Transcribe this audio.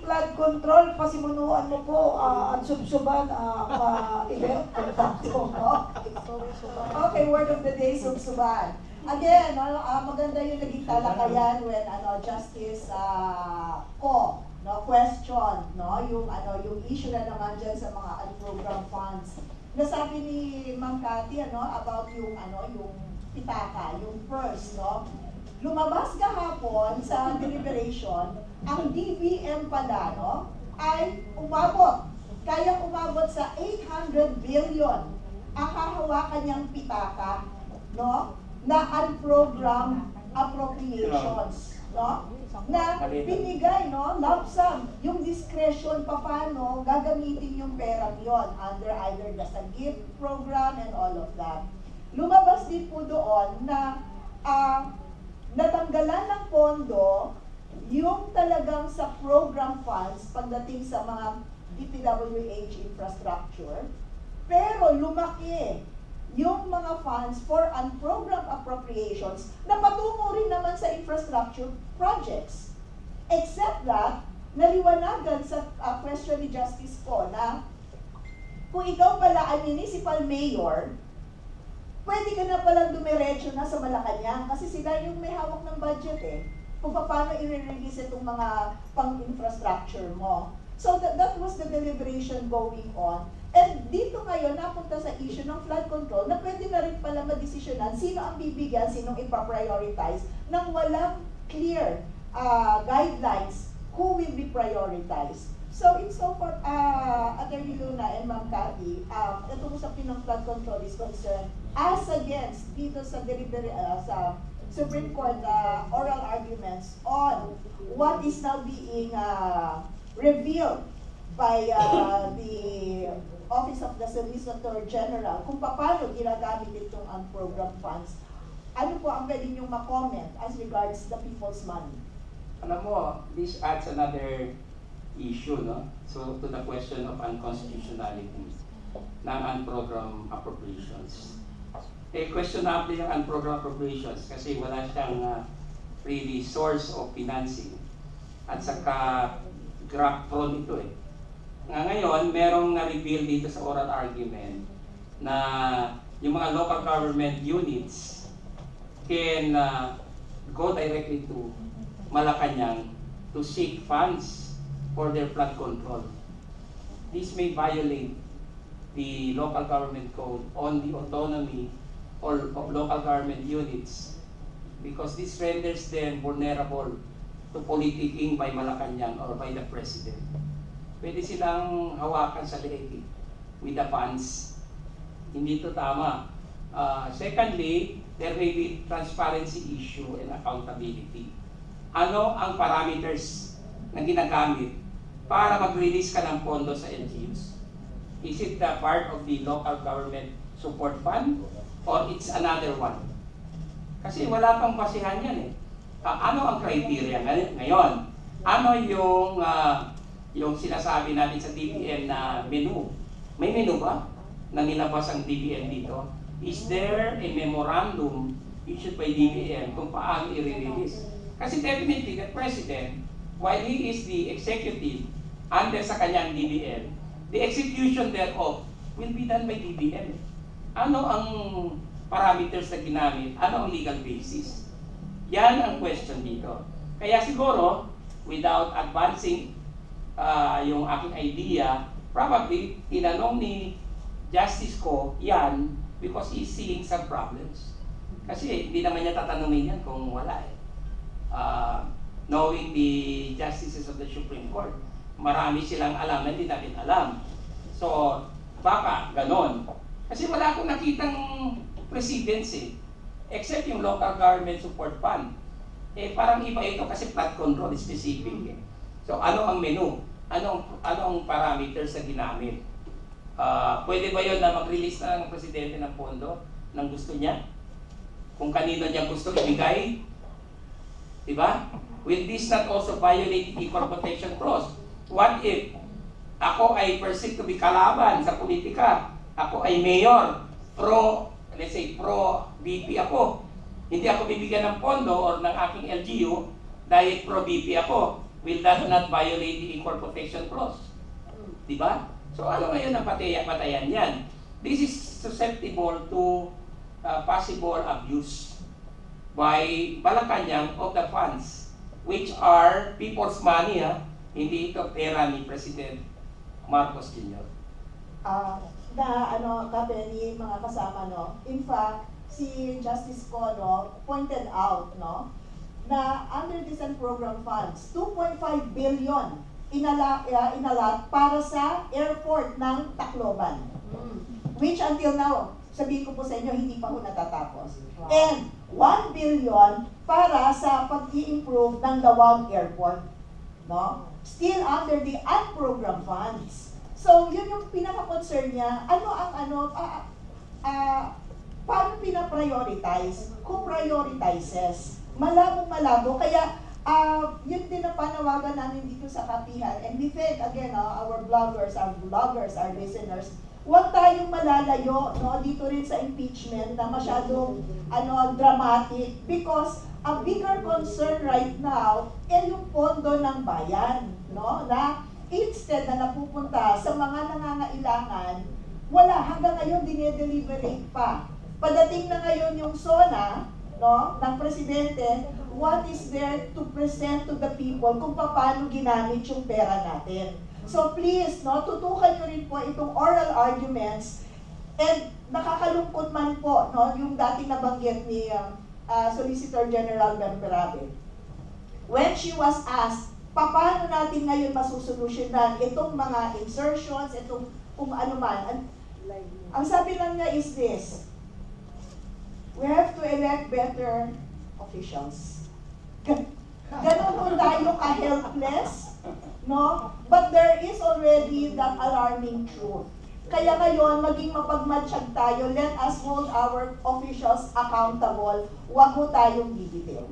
flood control, pasimunuan mo po, ang subsuban, ka-event, Okay, word of the day, subsuban. Again, maganda yung naging talakayan when Justice Ko question, yung issue na naman dyan sa mga unprogrammed funds. Nasabi ni Ma'am Cathy about yung pitaka, yung purse, lumabas kahapon sa deliberation, ang DBM pala, ay kayang umabot sa 800 billion ang hahawakan niyang pitaka, na unprogrammed appropriations, na binigay, lump sum, yung discretion paano gagamitin yung perang yon under either the SAGIP program and all of that. Lumabas din po doon na natanggalan ng pondo yung talagang sa program funds pagdating sa mga DPWH infrastructure, pero lumaki yung mga funds for unprogrammed appropriations na patungo rin naman sa infrastructure projects. Except that, naliwanagan sa question ni Justice Ko na kung ikaw pala ay municipal mayor, pwede ka na palang dumiretso na sa Malacanang kasi sila yung may hawak ng budget kung paano i-release itong mga pang-infrastructure mo. So that was the deliberation going on. And dito ngayon, napunta sa issue ng flood control na pwede na rin pala madesisyonan sino ang bibigyan, sinong ipaprioritize nang walang clear guidelines who will be prioritized. So in so far, Attorney Luna and Ma'am Cathy, itong usapin ng flood control is concerned as against dito sa sa Supreme Court oral arguments on what is now being revealed by the Office of the Solicitor General kung paano ginagamit itong unprogrammed funds. Ano po ang pwede niyong ma-comment as regards the people's money? Alam mo, this adds another issue, So, to the question of unconstitutionality ng unprogrammed appropriations. Questionable yung unprogrammed appropriations kasi wala siyang really source of financing. At saka, grant prone ito Ngayon, merong na-reveal dito sa oral argument na yung mga local government units can go directly to Malacanang to seek funds for their flood control. This may violate the local government code on the autonomy of local government units because this renders them vulnerable to politicking by Malacanang or by the President. Pwede silang hawakan sa leeg with the funds. Hindi ito tama. Secondly, there may be transparency issue and accountability. Ano ang parameters na ginagamit para mag-release ka ng pondo sa LGUs? Is it the part of the local government support fund or it's another one? Kasi wala pang basihan yan Ano ang criteria ngayon? Ano yung sinasabi natin sa DBM na menu? May menu ba na nilabas ang DBM dito? Is there a memorandum issued by DBM kung paano i-release? Kasi definitely the President, while he is the executive under sa kanyang DBM, the execution thereof will be done by DBM. Ano ang parameters na ginamit? Ano ang legal basis? Yan ang question dito. Kaya siguro, without advancing yung aking idea, probably tinanong ni Justice Ko yan because he's seeing some problems. Kasi hindi naman niya tatanungin yan kung wala knowing the justices of the Supreme Court, marami silang alam na hindi natin alam. So, baka ganon. Kasi wala akong nakitang precedence except yung local government support fund. Parang iba ito kasi flood control specific So, ano ang menu? Anong parameters na ginamit? Pwede ba yun na mag-release na ng presidente ng pondo ng gusto niya? Kung kanino niya gusto ibigay? Diba? Will this not also violate equal protection clause? What if ako ay perceived to be kalaban sa politika? Ako ay mayor, let's say pro-BP ako. Hindi ako bibigyan ng pondo or ng aking LGU dahil pro-BP ako. Will that not violate the Equal Protection Clause? Diba? So ano ngayon ang patayan yan? This is susceptible to possible abuse by Malacanang of the funds, which are people's money, hindi ito pera ni President Marcos Jr. Kapeni, mga kasama, no? In fact, si Justice Ko, no, pointed out, no, na under this and program funds, 2.5 billion inalat para sa airport ng Tacloban. Which until now, sabihin ko po sa inyo, hindi pa ho natatapos. Wow. And 1 billion para sa pag-i-improve ng Lawag Airport. No? Still under the unprogrammed funds. So, yun yung pinaka-concern niya. Paano pina-prioritize? Who prioritizes? Malabo-malabo. Kaya, yun din ang panawagan namin dito sa Kapihan. And we thank, again, our bloggers, our listeners, huwag tayong malalayo, no, dito rin sa impeachment na masyadong dramatic, because a bigger concern right now ay yung pondo ng bayan, no, na instead na napupunta sa mga nangangailangan, wala, hanggang ngayon dinedeliberate pa. Padating na ngayon yung SONA, no, ng presidente, what is there to present to the people kung paano ginamit yung pera natin. So please, no, tutukan nyo rin po itong oral arguments, and nakakalungkot man po, no, yung dating nabanggit ni Solicitor General Berperabe. When she was asked, paano natin ngayon masusolusyonan itong mga insertions, itong kung ano man, ang sabi lang niya is this: we have to elect better officials. Ganon po tayo ka-helpless, no? But there is already that alarming truth. Kaya ngayon, maging mapagmatsyag tayo, let us hold our officials accountable, wag ho tayong bibitiw.